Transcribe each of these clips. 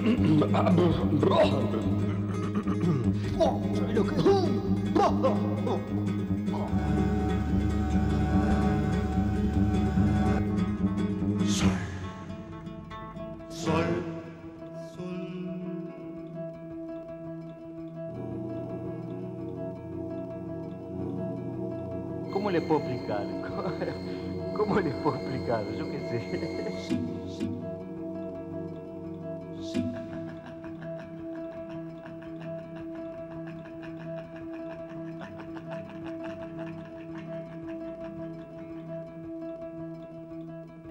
¿Cómo les puedo explicar? ¿Cómo les puedo explicar? Yo qué sé.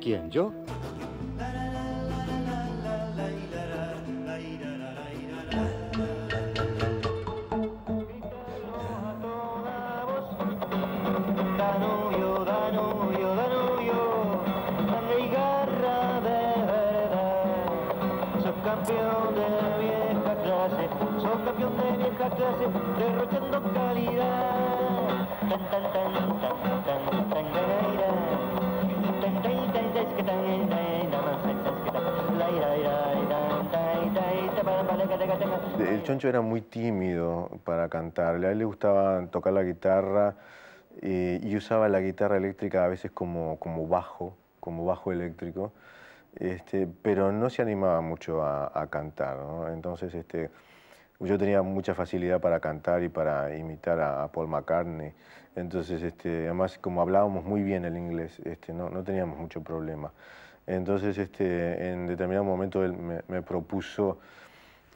¿Quién, yo? Campeón de vieja clase, sos campeón de vieja clase, derrochando calidad. Tan tan tan tan tan tan tan tan tan tan. El Choncho era muy tímido para cantar. A él le gustaba tocar la guitarra y usaba la guitarra eléctrica a veces como bajo eléctrico. Pero no se animaba mucho a cantar, ¿no? Entonces yo tenía mucha facilidad para cantar y para imitar a Paul McCartney. Entonces, además, como hablábamos muy bien el inglés, no teníamos mucho problema. Entonces, en determinado momento él me propuso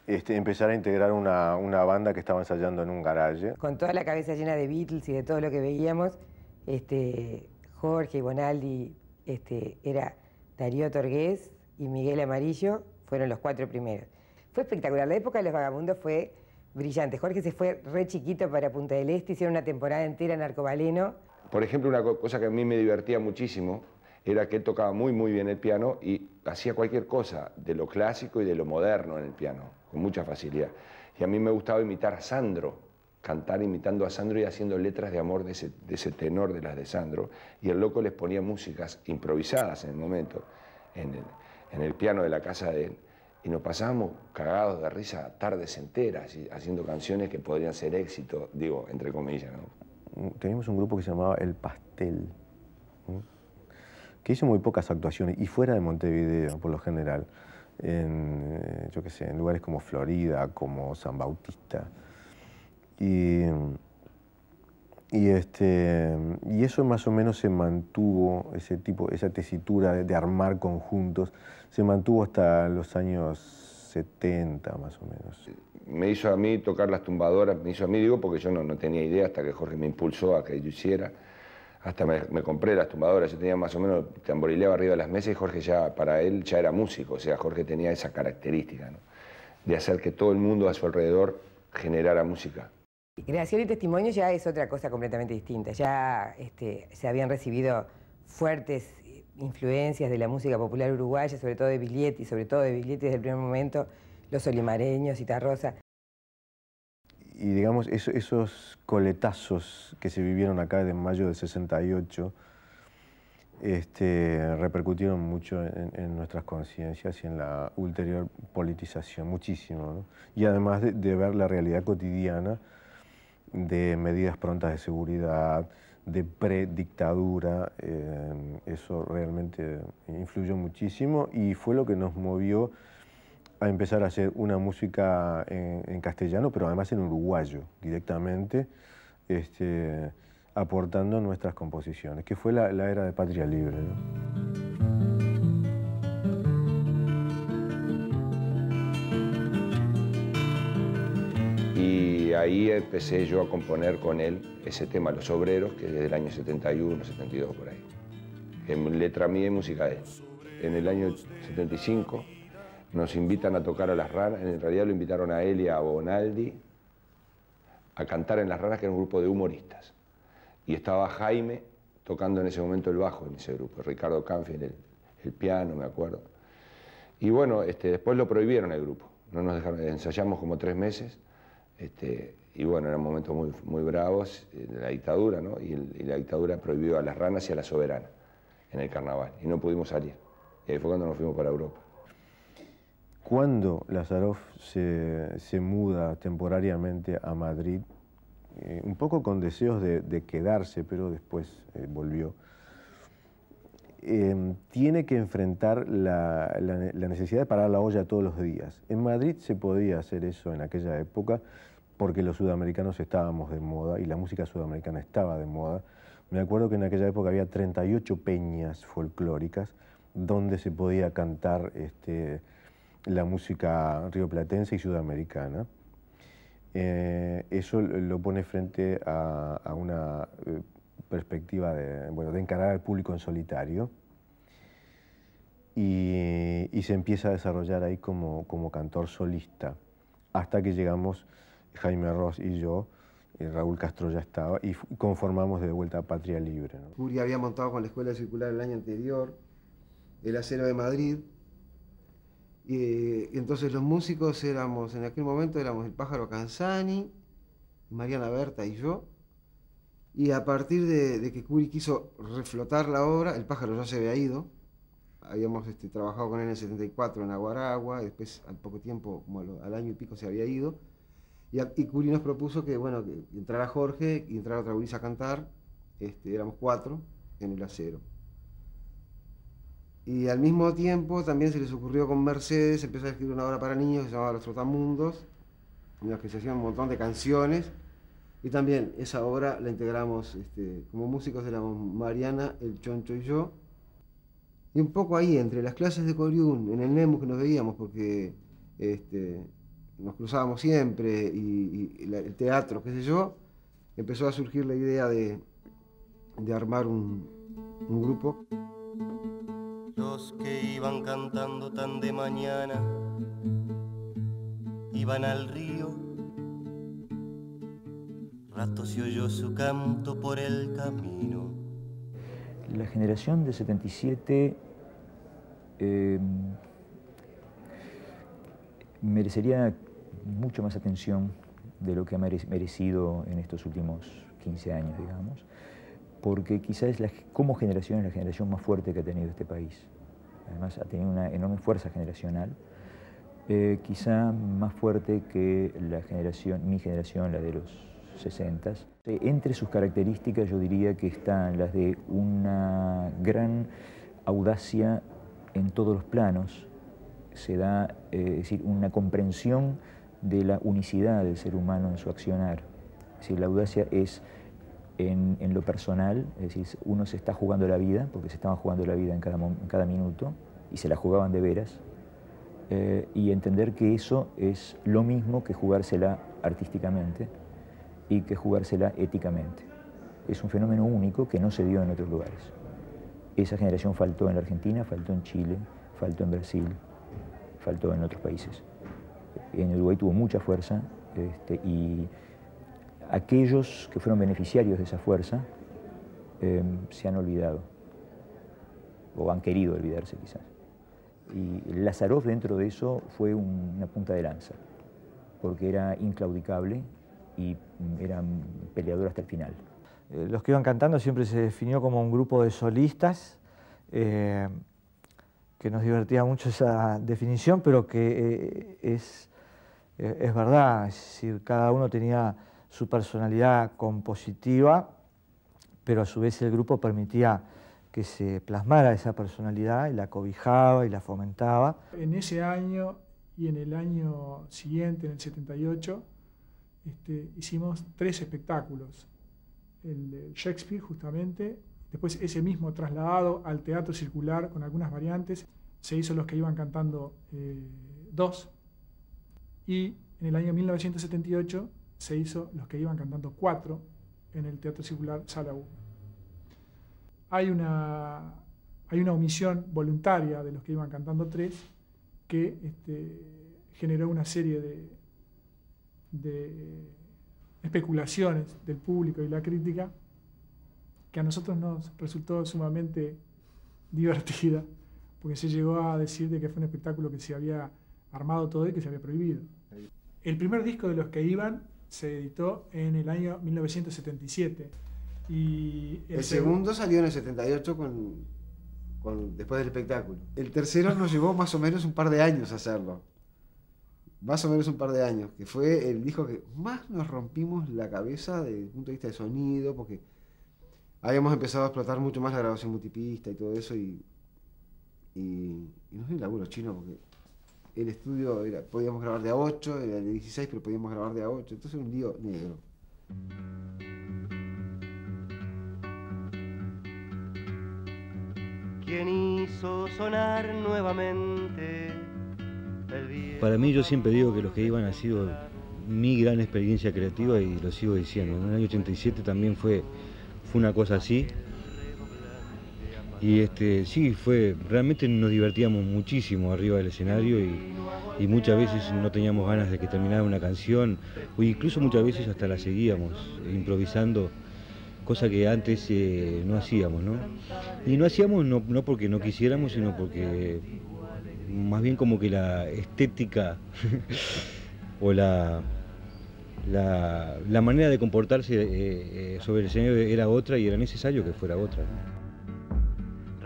empezar a integrar una banda que estaba ensayando en un garaje. Con toda la cabeza llena de Beatles y de todo lo que veíamos, Jorge Bonaldi, era Darío Torgués y Miguel Amarillo, fueron los 4 primeros. Fue espectacular, la época de Los Vagabundos fue brillante. Jorge se fue re chiquito para Punta del Este, hicieron una temporada entera en Arcobaleno. Por ejemplo, una cosa que a mí me divertía muchísimo era que él tocaba muy bien el piano y hacía cualquier cosa de lo clásico y de lo moderno en el piano, con mucha facilidad. Y a mí me gustaba imitar a Sandro, cantar imitando a Sandro y haciendo letras de amor de ese tenor de las de Sandro. Y el loco les ponía músicas improvisadas en el momento, en el piano de la casa de él. Y nos pasábamos cagados de risa tardes enteras y haciendo canciones que podrían ser éxito, digo, entre comillas, ¿no? Teníamos un grupo que se llamaba El Pastel, ¿sí? Que hizo muy pocas actuaciones, y fuera de Montevideo, por lo general, yo qué sé, en lugares como Florida, como San Bautista. Y eso más o menos se mantuvo, esa tesitura de armar conjuntos, se mantuvo hasta los años 70 más o menos. Me hizo a mí tocar las tumbadoras, me hizo a mí, digo, porque yo no tenía idea hasta que Jorge me impulsó a que yo hiciera. Hasta me compré las tumbadoras, yo tenía más o menos, tamborileaba arriba de las mesas y Jorge ya, para él, ya era músico, o sea, Jorge tenía esa característica, ¿no? De hacer que todo el mundo a su alrededor generara música. Creación y testimonio ya es otra cosa completamente distinta. Ya se habían recibido fuertes influencias de la música popular uruguaya, sobre todo de Biglietti, desde el primer momento, los olimareños, Citarrosa. Y digamos, esos coletazos que se vivieron acá de mayo del 68 repercutieron mucho en nuestras conciencias y en la ulterior politización, muchísimo, ¿no? Y además de ver la realidad cotidiana de medidas prontas de seguridad, de predictadura, eso realmente influyó muchísimo y fue lo que nos movió a empezar a hacer una música en castellano, pero además en uruguayo, directamente, aportando nuestras composiciones, que fue la era de Patria Libre, ¿no? Y ahí empecé yo a componer con él ese tema, Los Obreros, que es desde el año 71, 72, por ahí. En letra mía y música de él. En el año 75 nos invitan a tocar a Las Ranas, en realidad lo invitaron a él y a Bonaldi a cantar en Las Ranas, que era un grupo de humoristas. Y estaba Jaime tocando en ese momento el bajo en ese grupo, Ricardo Canfield el piano, me acuerdo. Y bueno, después lo prohibieron el grupo, no nos dejaron, ensayamos como 3 meses. Y bueno, eran momentos muy bravos de la dictadura, ¿no? Y la dictadura prohibió a Las Ranas y a La Soberana en el carnaval, y no pudimos salir. Y ahí fue cuando nos fuimos para Europa. Cuando Lazaroff se muda temporariamente a Madrid, un poco con deseos de quedarse, pero después volvió, tiene que enfrentar la necesidad de parar la olla todos los días. En Madrid se podía hacer eso en aquella época porque los sudamericanos estábamos de moda y la música sudamericana estaba de moda. Me acuerdo que en aquella época había 38 peñas folclóricas donde se podía cantar la música rioplatense y sudamericana. Eso lo pone frente a una perspectiva de encarar al público en solitario y se empieza a desarrollar ahí como cantor solista, hasta que llegamos Jaime Ross y yo, Raúl Castro ya estaba, y conformamos de vuelta Patria Libre, ¿no? Curi había montado con la Escuela Circular el año anterior el Acero de Madrid, y entonces los músicos éramos, en aquel momento éramos el Pájaro Canzani, Mariana Berta y yo, y a partir de que Curi quiso reflotar la obra, el Pájaro ya se había ido, habíamos trabajado con él en el 74 en Aguaragua, después al poco tiempo, como al año y pico se había ido, y Curi nos propuso que entrara Jorge y entrara otra gurisa a cantar, éramos 4 en el Acero. Y al mismo tiempo también se les ocurrió con Mercedes empezar a escribir una obra para niños que se llamaba Los Trotamundos, en la que se hacían un montón de canciones, y también esa obra la integramos, como músicos éramos Mariana, el Choncho y yo, y un poco ahí, entre las clases de Coriún, en el Nemus que nos veíamos, porque nos cruzábamos siempre, y el teatro, qué sé yo, empezó a surgir la idea de armar un grupo. Los que iban cantando tan de mañana iban al río, rato se oyó su canto por el camino. La generación de 77 merecería mucho más atención de lo que ha merecido en estos últimos 15 años, digamos, porque quizás como generación es la generación más fuerte que ha tenido este país. Además ha tenido una enorme fuerza generacional, quizá más fuerte que mi generación, la de los 60. Entre sus características yo diría que están las de una gran audacia en todos los planos, se da es decir, una comprensión de la unicidad del ser humano en su accionar. Es decir, la audacia es en lo personal, es decir, uno se está jugando la vida, porque se estaban jugando la vida en cada minuto, y se la jugaban de veras, y entender que eso es lo mismo que jugársela artísticamente y que jugársela éticamente. Es un fenómeno único que no se dio en otros lugares. Esa generación faltó en la Argentina, faltó en Chile, faltó en Brasil, faltó en otros países. En Uruguay tuvo mucha fuerza, y aquellos que fueron beneficiarios de esa fuerza se han olvidado, o han querido olvidarse quizás. Y Lazaroff dentro de eso fue una punta de lanza, porque era inclaudicable y era peleador hasta el final. Los que iban cantando siempre se definió como un grupo de solistas, que nos divertía mucho esa definición, pero que es verdad, es decir, cada uno tenía su personalidad compositiva, pero a su vez el grupo permitía que se plasmara esa personalidad y la cobijaba y la fomentaba. En ese año y en el año siguiente, en el 78, hicimos 3 espectáculos. El de Shakespeare, justamente, después ese mismo trasladado al Teatro Circular con algunas variantes. Se hizo Los que iban cantando 2, y en el año 1978 se hizo Los que iban cantando 4 en el Teatro Circular Sala 1. Hay una omisión voluntaria de Los que iban cantando 3 que generó una serie de especulaciones del público y la crítica que a nosotros nos resultó sumamente divertida, porque se llegó a decir de que fue un espectáculo que se había armado todo y que se había prohibido. El primer disco de Los que iban se editó en el año 1977. Y el segundo salió en el 78 después del espectáculo. El tercero nos llevó más o menos un par de años hacerlo. más o menos un par de años, que fue el disco que más nos rompimos la cabeza desde el punto de vista de sonido, porque habíamos empezado a explotar mucho más la grabación multipista y todo eso, y no es un laburo chino, porque el estudio podíamos grabar de a 8, era de 16, pero podíamos grabar de a 8, entonces era un lío negro. ¿Quién hizo sonar nuevamente el viejo? Para mí, yo siempre digo que los que iban ha sido mi gran experiencia creativa y lo sigo diciendo. En el año 87 también fue una cosa así. Y sí, realmente nos divertíamos muchísimo arriba del escenario y muchas veces no teníamos ganas de que terminara una canción, o incluso muchas veces hasta la seguíamos improvisando, cosa que antes no hacíamos, ¿no? Y no hacíamos no porque no quisiéramos, sino porque más bien como que la estética o la manera de comportarse sobre el escenario era otra y era necesario que fuera otra, ¿no?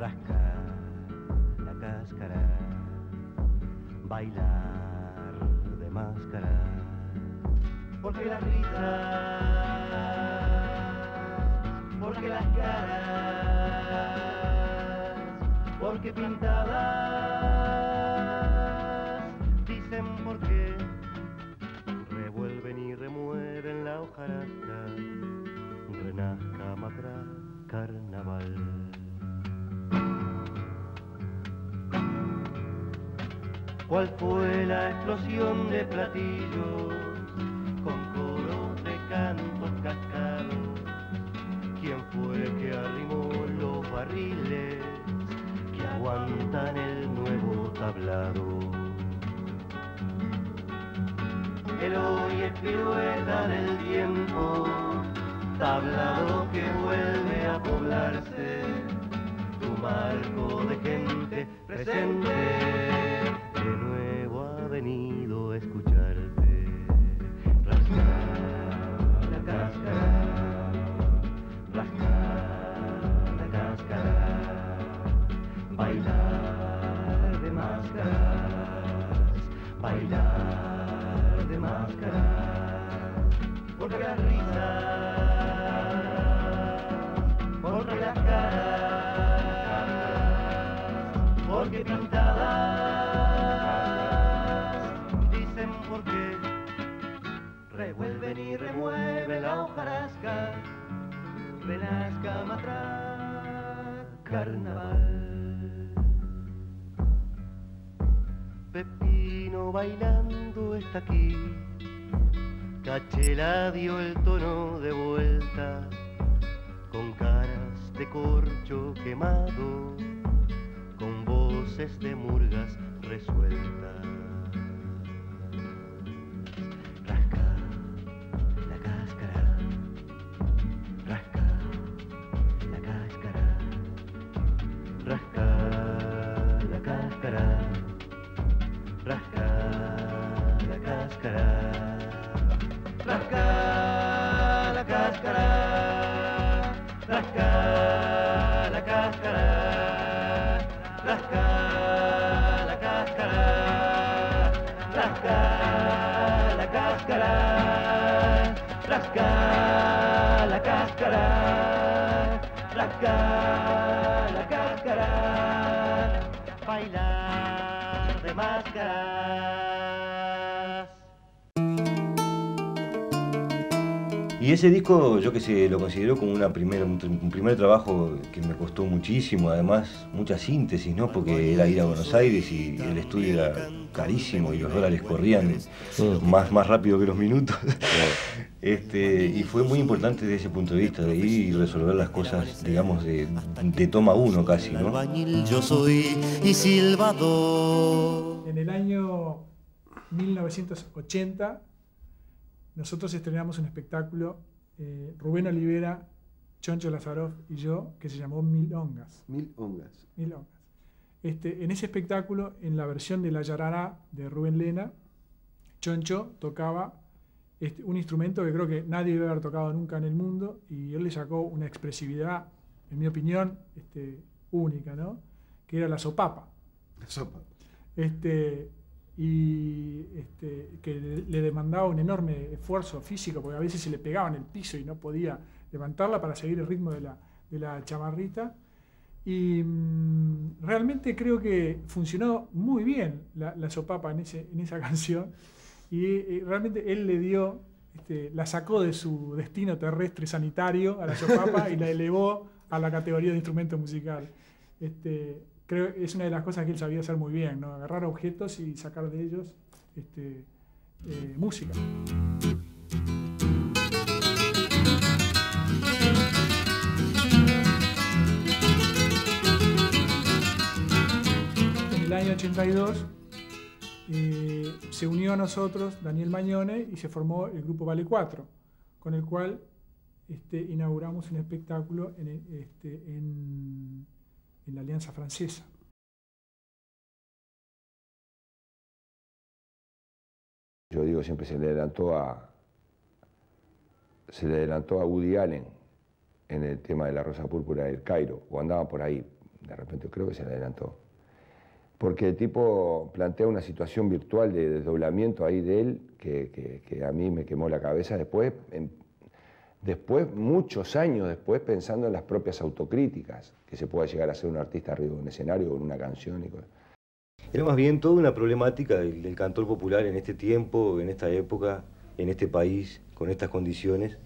Rascar la cáscara, bailar de máscara, porque las risas, porque las caras, porque pintadas, dicen por qué, revuelven y remueven la hojarasca, renazca macra, carnaval. ¿Cuál fue la explosión de platillos con coros de cantos cascados? ¿Quién fue que arrimó los barriles que aguantan el nuevo tablado? El hoy es pirueta del tiempo, tablado que vuelve a poblarse, tu marco de gente presente. De nuevo ha venido a escucharte, rascar la cáscara, rascar la cáscara, bailar de máscaras, bailar de máscaras, porque las risas, porque las caras, porque pintadas, revuelven y remueven la hojarasca, renazca matraca, carnaval. Pepino bailando está aquí, Cachela dio el tono de vuelta, con caras de corcho quemado, con voces de murgas resueltas. Bailar de máscaras. Y ese disco yo que sé, lo considero como un primer trabajo que me costó muchísimo, además mucha síntesis, ¿no? Porque era ir a Buenos Aires y el estudio era carísimo y los dólares corrían más rápido que los minutos. Y fue muy importante desde ese punto de vista, de ir y resolver las cosas, digamos, de toma uno casi, ¿no? Albañil yo soy y silbador. En el año 1980 nosotros estrenamos un espectáculo, Rubén Olivera, Choncho Lazarov y yo, que se llamó Milongas. Milongas. En ese espectáculo, en la versión de La Yarará de Rubén Lena, Choncho tocaba un instrumento que creo que nadie debe haber tocado nunca en el mundo, y él le sacó una expresividad, en mi opinión, única, ¿no? Que era la sopapa. La sopa. y que le demandaba un enorme esfuerzo físico, porque a veces se le pegaba en el piso y no podía levantarla para seguir el ritmo de la chamarrita. Y realmente creo que funcionó muy bien la sopapa en esa canción, y realmente él le dio, la sacó de su destino terrestre sanitario a la sopapa y la elevó a la categoría de instrumento musical. Creo que es una de las cosas que él sabía hacer muy bien, ¿no? Agarrar objetos y sacar de ellos música. En el año 82 se unió a nosotros Daniel Mañone y se formó el grupo Vale 4, con el cual inauguramos un espectáculo en la Alianza Francesa. Yo digo, siempre se le adelantó a Woody Allen en el tema de la Rosa Púrpura del Cairo, o andaba por ahí, de repente creo que se le adelantó. Porque el tipo plantea una situación virtual de desdoblamiento ahí de él que a mí me quemó la cabeza después, muchos años después, pensando en las propias autocríticas, que se pueda llegar a ser un artista arriba de un escenario o en una canción y cosas. Era más bien toda una problemática del cantor popular en este tiempo, en esta época, en este país, con estas condiciones.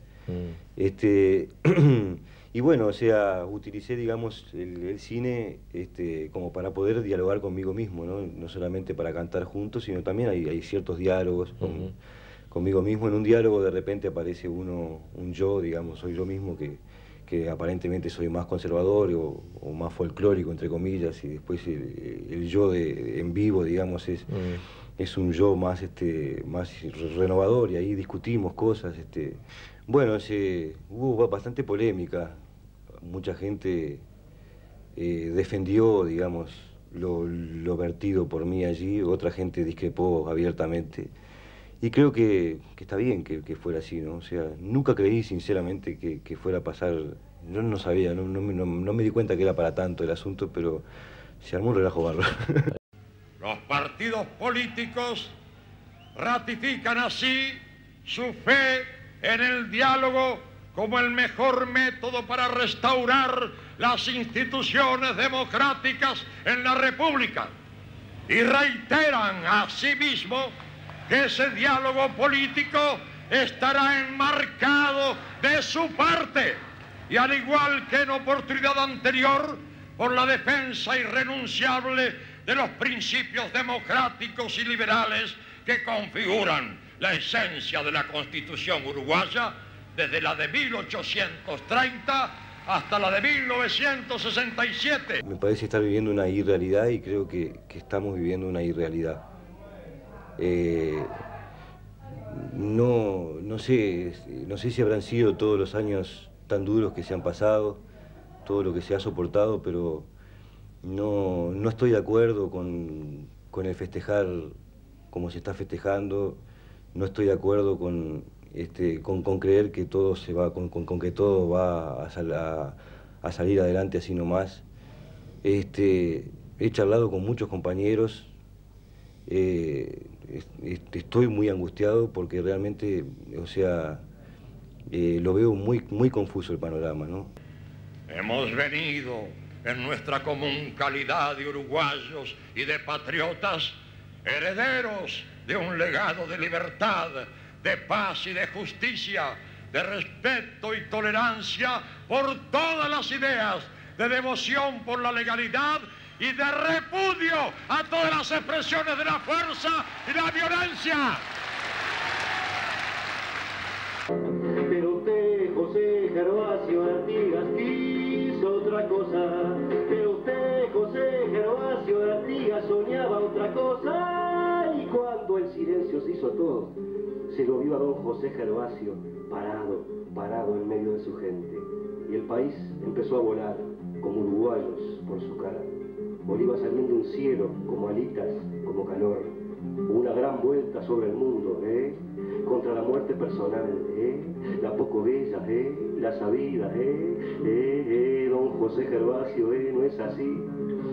Y bueno, o sea, utilicé, digamos, el cine como para poder dialogar conmigo mismo, ¿no? No solamente para cantar juntos, sino también hay ciertos diálogos conmigo mismo. En un diálogo de repente aparece un yo, digamos, soy yo mismo, que aparentemente soy más conservador o más folclórico, entre comillas, y después el yo en vivo, digamos, es un yo más renovador, y ahí discutimos cosas. Bueno, hubo bastante polémica, mucha gente defendió, digamos, lo vertido por mí allí, otra gente discrepó abiertamente. Y creo que está bien que fuera así, ¿no? O sea, nunca creí sinceramente que fuera a pasar. Yo no sabía, no me di cuenta que era para tanto el asunto, pero se armó un relajo bárbaro. Los partidos políticos ratifican así su fe en el diálogo como el mejor método para restaurar las instituciones democráticas en la República, y reiteran asimismo que ese diálogo político estará enmarcado de su parte, y al igual que en oportunidad anterior, por la defensa irrenunciable de los principios democráticos y liberales que configuran la esencia de la Constitución uruguaya, desde la de 1830 hasta la de 1967. Me parece estar viviendo una irrealidad, y creo que estamos viviendo una irrealidad. No sé si habrán sido todos los años tan duros que se han pasado, todo lo que se ha soportado, pero no estoy de acuerdo con el festejar como se está festejando. No estoy de acuerdo con creer que todo se va, con que todo va a salir adelante así nomás. He charlado con muchos compañeros. Estoy muy angustiado porque realmente, o sea, lo veo muy confuso el panorama, ¿no? Hemos venido en nuestra común calidad de uruguayos y de patriotas, herederos de un legado de libertad, de paz y de justicia, de respeto y tolerancia por todas las ideas, de devoción por la legalidad y de repudio a todas las expresiones de la fuerza y la violencia. Pero usted, José Gervasio Artigas, quiso otra cosa. Pero usted, José Gervasio Artigas, soñaba otra cosa. Y cuando el silencio se hizo todo, se lo vio a don José Gervasio parado en medio de su gente. Y el país empezó a volar como uruguayos por su cara. Iba saliendo un cielo como alitas, como calor, una gran vuelta sobre el mundo, contra la muerte personal, la poco bella, la sabida, don José Gervasio, no es así.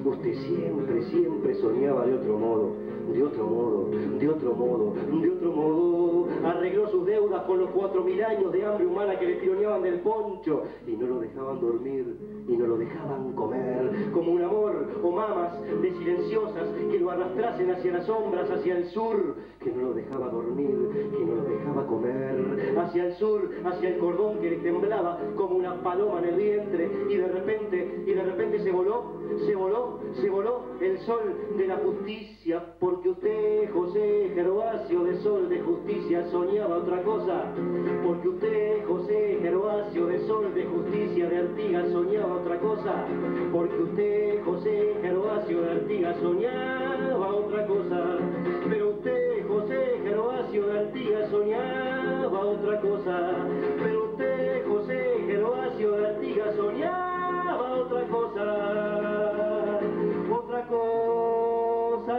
Usted siempre, siempre soñaba de otro modo, de otro modo, de otro modo, de otro modo. Arregló sus deudas con los 4000 años de hambre humana que le tironeaban del poncho y no lo dejaban dormir y no lo dejaban comer, como un amor o mamas de silenciosas que lo arrastrasen hacia las sombras, hacia el sur, que no lo dejaba dormir, que no lo dejaba comer, hacia el sur, hacia el cordón que le temblaba como una paloma en el vientre y de repente se voló el sol de la justicia, porque usted, José Gervasio, de sol de justicia soñaba otra cosa, porque usted, José Gervasio, de sol de justicia de Artigas soñaba otra cosa, porque usted, José Gervasio de Artigas soñaba otra cosa, pero usted, José Gervasio de Artigas soñaba otra cosa, pero usted, José Gervasio de Artigas soñaba otra cosa, otra cosa.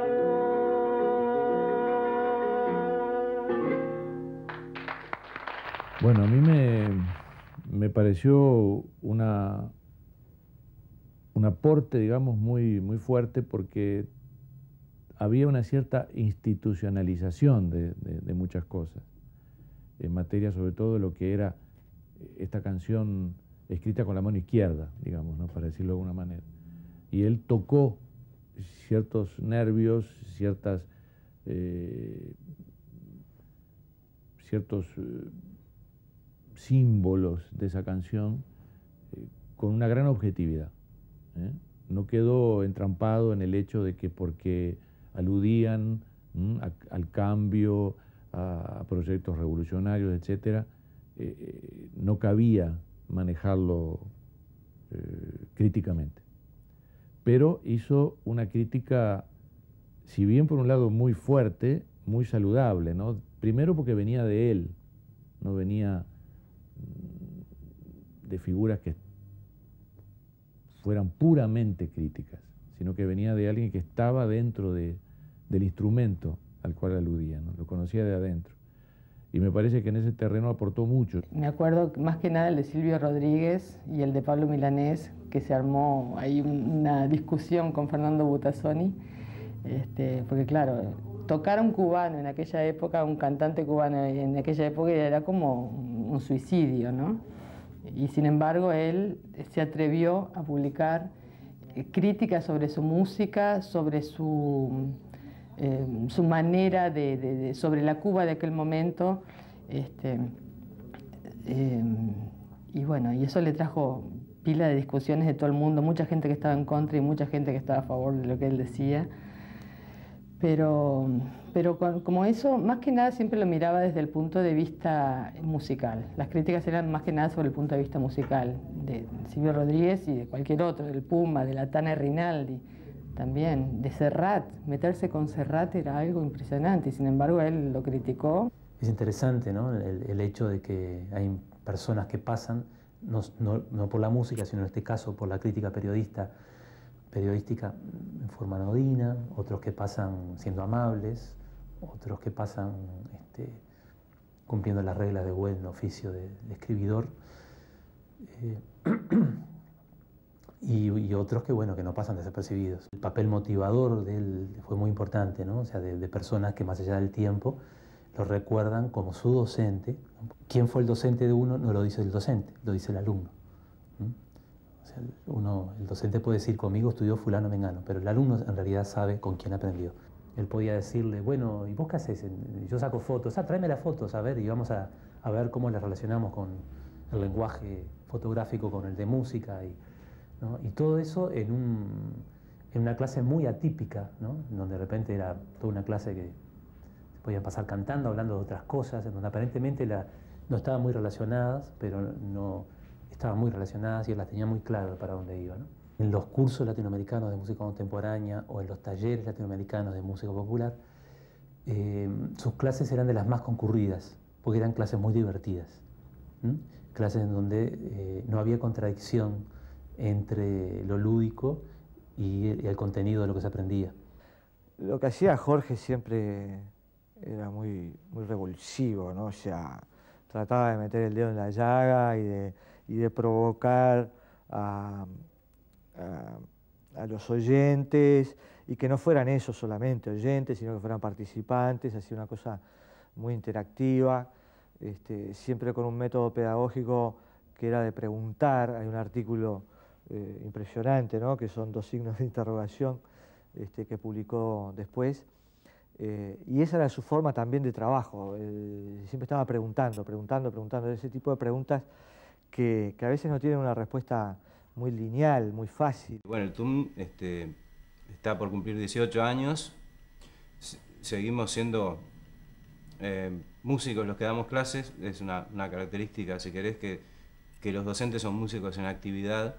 Bueno, a mí me pareció un aporte, digamos, muy fuerte, porque había una cierta institucionalización de muchas cosas, en materia sobre todo de lo que era esta canción escrita con la mano izquierda, digamos, ¿no?, para decirlo de alguna manera. Y él tocó ciertos nervios, ciertos símbolos de esa canción con una gran objetividad. No quedó entrampado en el hecho de que porque aludían al cambio, a proyectos revolucionarios, etc., no cabía manejarlo críticamente. Pero hizo una crítica, si bien por un lado muy fuerte, muy saludable, ¿no? Primero porque venía de él, no venía de figuras que fueran puramente críticas, sino que venía de alguien que estaba dentro del instrumento al cual aludía, ¿no? Lo conocía de adentro. Y me parece que en ese terreno aportó mucho. Me acuerdo más que nada el de Silvio Rodríguez y el de Pablo Milanés, que se armó ahí una discusión con Fernando Butazzoni, porque claro, tocar a un cubano en aquella época, un cantante cubano en aquella época era como un suicidio, ¿no? Y sin embargo él se atrevió a publicar críticas sobre su música, sobre su manera sobre la Cuba de aquel momento, y bueno, y eso le trajo pila de discusiones de todo el mundo, mucha gente que estaba en contra y mucha gente que estaba a favor de lo que él decía, pero como eso, más que nada siempre lo miraba desde el punto de vista musical. Las críticas eran más que nada sobre el punto de vista musical, de Silvio Rodríguez y de cualquier otro, del Puma, de la Tana Rinaldi, también, de Serrat. Meterse con Serrat era algo impresionante y sin embargo él lo criticó. Es interesante, ¿no?, el hecho de que hay personas que pasan, no por la música, sino en este caso por la crítica periodística en forma anodina, otros que pasan siendo amables, otros que pasan cumpliendo las reglas de buen oficio de escribidor, y otros que, bueno, que no pasan desapercibidos. El papel motivador de él fue muy importante, ¿no? O sea, de personas que más allá del tiempo lo recuerdan como su docente. ¿Quién fue el docente de uno? No lo dice el docente, lo dice el alumno. O sea, el docente puede decir, conmigo estudió fulano mengano, pero el alumno en realidad sabe con quién aprendió. Él podía decirle, bueno, ¿y vos qué haces? Yo saco fotos, tráeme las fotos, a ver, y vamos a ver cómo las relacionamos con el lenguaje fotográfico, con el de música, ¿no? Y todo eso en una clase muy atípica, ¿no? Donde de repente era toda una clase que se podían pasar cantando, hablando de otras cosas, en donde aparentemente no estaban muy relacionadas, pero no estaban muy relacionadas y él las tenía muy claras para dónde iba, ¿no? En los cursos latinoamericanos de música contemporánea o en los talleres latinoamericanos de música popular, sus clases eran de las más concurridas, porque eran clases muy divertidas, clases en donde no había contradicción entre lo lúdico y el contenido de lo que se aprendía. Lo que hacía Jorge siempre era muy revulsivo, ¿no? O sea, trataba de meter el dedo en la llaga y de provocar a los oyentes, y que no fueran ellos solamente oyentes, sino que fueran participantes, hacía una cosa muy interactiva, siempre con un método pedagógico que era de preguntar. Hay un artículo impresionante, ¿no?, que son 2 signos de interrogación, que publicó después, y esa era su forma también de trabajo. Siempre estaba preguntando, ese tipo de preguntas que a veces no tienen una respuesta muy lineal, muy fácil. Bueno, el TUM está por cumplir 18 años, seguimos siendo músicos los que damos clases, es una característica, si querés, que los docentes son músicos en actividad,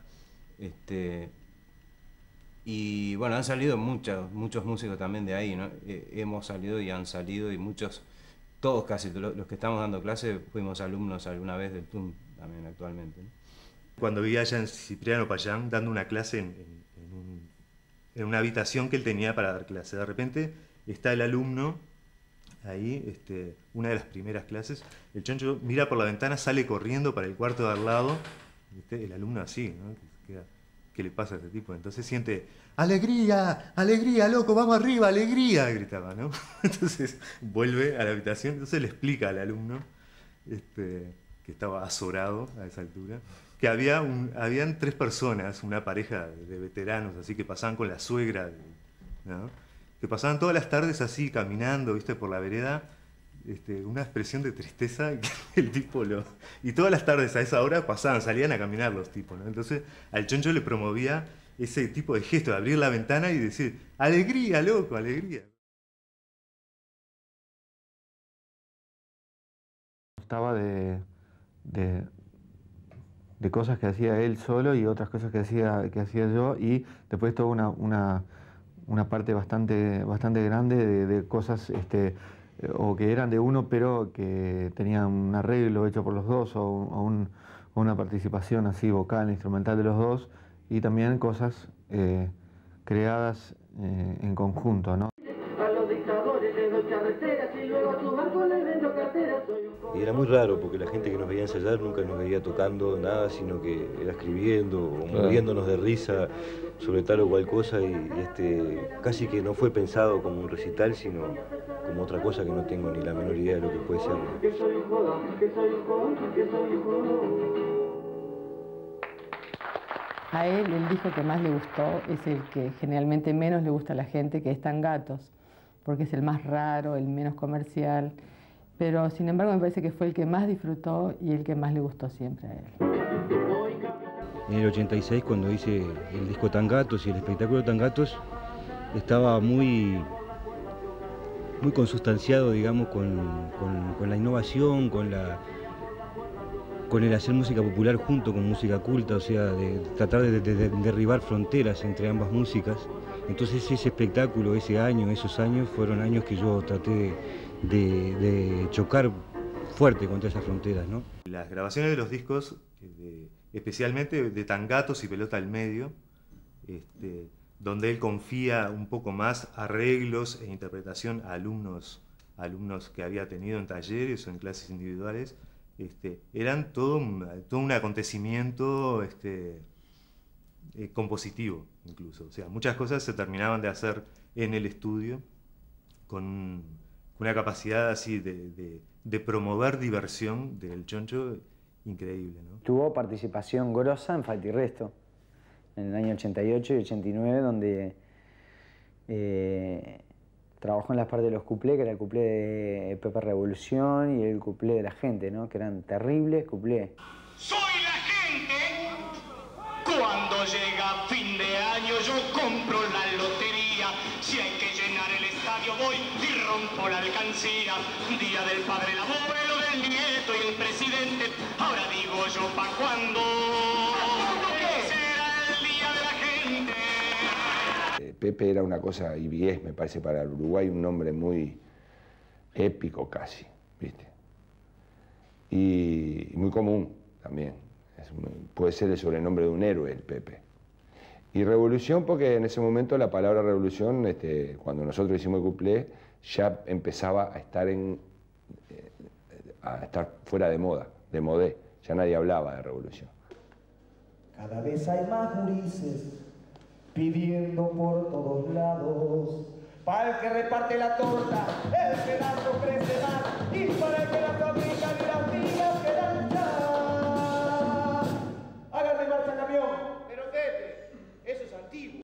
y bueno, han salido muchos músicos también de ahí, ¿no? Hemos salido y han salido, y muchos, todos casi los que estamos dando clases, fuimos alumnos alguna vez del TUM también actualmente, ¿no? Cuando vivía allá en Cipriano Payán dando una clase en una habitación que él tenía para dar clase, de repente está el alumno ahí, una de las primeras clases, el Choncho mira por la ventana, sale corriendo para el cuarto de al lado, el alumno así, ¿no? ¿Qué le pasa a este tipo? Entonces siente, ¡alegría! ¡Alegría, loco! ¡Vamos arriba! ¡Alegría! Gritaba, ¿no? Entonces vuelve a la habitación, entonces le explica al alumno, que estaba azorado a esa altura, que habían 3 personas, una pareja de veteranos, así que pasaban con la suegra, ¿no?, que pasaban todas las tardes así, caminando, ¿viste?, por la vereda, una expresión de tristeza, que el tipo y todas las tardes a esa hora salían a caminar los tipos, ¿no? Entonces al Choncho le promovía ese tipo de gesto, de abrir la ventana y decir, ¡alegría, loco, alegría! Estaba de cosas que hacía él solo y otras cosas que hacía yo, y después toda una parte bastante grande de cosas o que eran de uno pero que tenían un arreglo hecho por los dos, o una participación así vocal, instrumental de los dos, y también cosas creadas en conjunto, ¿no? A los dictadores les doy carreteras y luego a sus bancos les vendo carteras. Y era muy raro porque la gente que nos veía ensayar nunca nos veía tocando nada, sino que era escribiendo o muriéndonos de risa sobre tal o cual cosa, y casi que no fue pensado como un recital, sino como otra cosa que no tengo ni la menor idea de lo que puede ser, ¿no? Que soy un jodón, que soy un jodón, que soy un jodón. A él el disco que más le gustó es el que generalmente menos le gusta a la gente, que es Tangatos, porque es el más raro, el menos comercial, pero sin embargo me parece que fue el que más disfrutó y el que más le gustó siempre a él. En el 86, cuando hice el disco Tangatos y el espectáculo Tangatos, estaba muy consustanciado, digamos, con la innovación, con el hacer música popular junto con música culta, o sea, de tratar de derribar fronteras entre ambas músicas. Entonces ese espectáculo, esos años, fueron años que yo traté de chocar fuerte contra esas fronteras, ¿no? Las grabaciones de los discos, especialmente de Tangatos y Pelota al Medio, donde él confía un poco más arreglos e interpretación a alumnos que había tenido en talleres o en clases individuales, eran todo un acontecimiento compositivo incluso. O sea, muchas cosas se terminaban de hacer en el estudio con una capacidad así de promover diversión del Choncho increíble, ¿no? Tuvo participación grosa en Falta y Resto, en el año 88 y 89, donde trabajó en las partes de los cuplés, que era el cuplé de Pepe Revolución y el cuplé de la gente, ¿no?, que eran terribles cuplés. Soy la gente. Cuando llega fin de año yo compro la lotería. Si hay que llenar el estadio voy y rompo la alcancía. Día del padre, el abuelo, del nieto y el presidente. Ahora digo yo, ¿pa' cuándo? Será el día de la gente. Pepe era una cosa, y es, me parece, para el Uruguay un nombre muy épico casi, ¿viste? Y muy común también. Puede ser el sobrenombre de un héroe, el Pepe. Y revolución, porque en ese momento la palabra revolución, cuando nosotros hicimos el cuplé, ya empezaba a estar fuera de moda, de modé. Ya nadie hablaba de revolución. Cada vez hay más gurises pidiendo por todos lados. Para el que reparte la torta, el pedazo crece más, y para el que la fabrica y las migas quedan ya. Háganme marcha camión. Pero Pepe, eso es antiguo.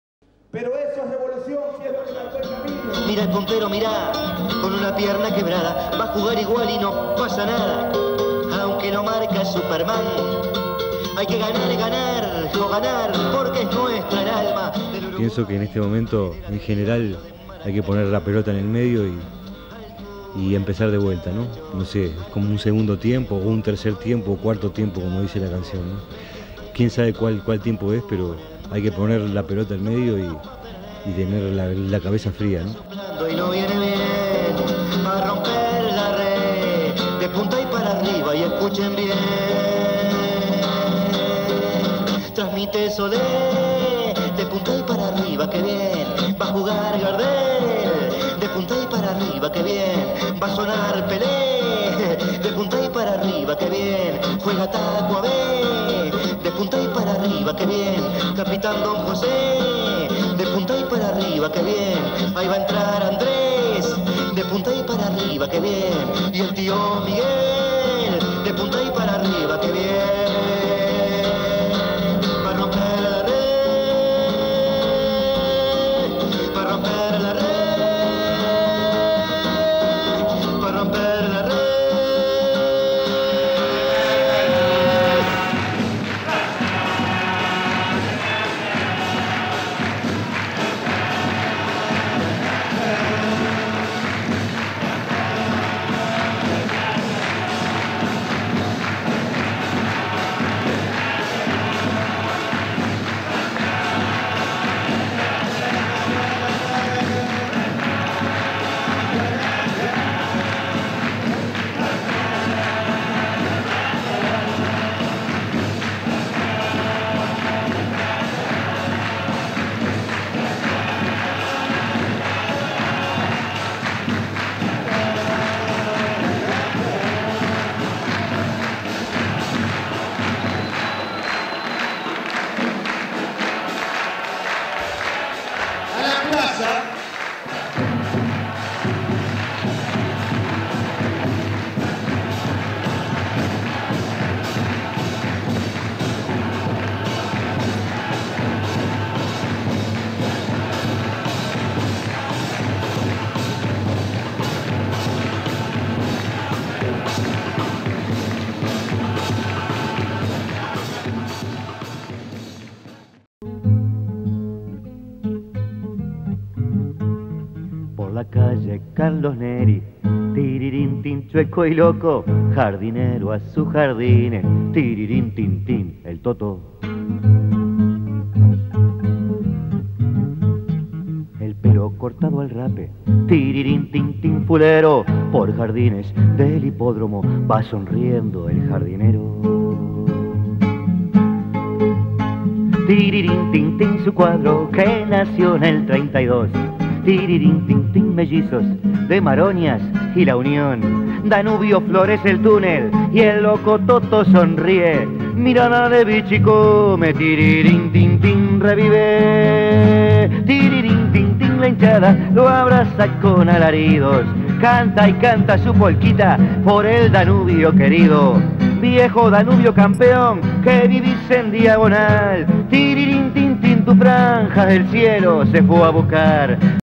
Pero eso es revolución, si es lo que marcó el camino. Mira el puntero, mirá, con una pierna quebrada, va a jugar igual y no pasa nada, aunque no marca Superman. Hay que ganar, o ganar, porque es nuestra el alma. Pienso que en este momento, en general, hay que poner la pelota en el medio y empezar de vuelta, ¿no? No sé, como un segundo tiempo, o un tercer tiempo, o cuarto tiempo, como dice la canción, ¿no? Quién sabe cuál tiempo es, pero hay que poner la pelota en medio y tener la cabeza fría, ¿no? Y no viene bien a romper la red, de punta y para arriba, y escuchen bien. Transmite Solé, de punta y para arriba, que bien. Va a jugar Gardel, de punta y para arriba, que bien. Va a sonar Pelé, de punta y para arriba, que bien. Juega Taco a B, de punta y para arriba, que bien. Capitán Don José, de punta y para arriba, que bien. Ahí va a entrar Andrés, de punta y para arriba, que bien. Y el tío Miguel, de punta y para arriba, que bien. Calle Carlos Neri, tirirín, tin, chueco y loco, jardinero a sus jardines, tirirín, tin, tin, el Toto. El pelo cortado al rape, tirirín, tin, tin, fulero, por jardines del hipódromo va sonriendo el jardinero. Tirirín, tin, tin, su cuadro que nació en el 32. Tirirín, tin, tin, mellizos de Maronias y La Unión. Danubio florece el túnel y el loco Toto sonríe. Mirada de bichicome, tirirín, tin, tin, revive. Tirirín, tin, tin, la hinchada lo abraza con alaridos. Canta y canta su polquita por el Danubio querido. Viejo Danubio campeón, que vivís en diagonal. Tirirín, tin, tin, tu franja del cielo se fue a buscar.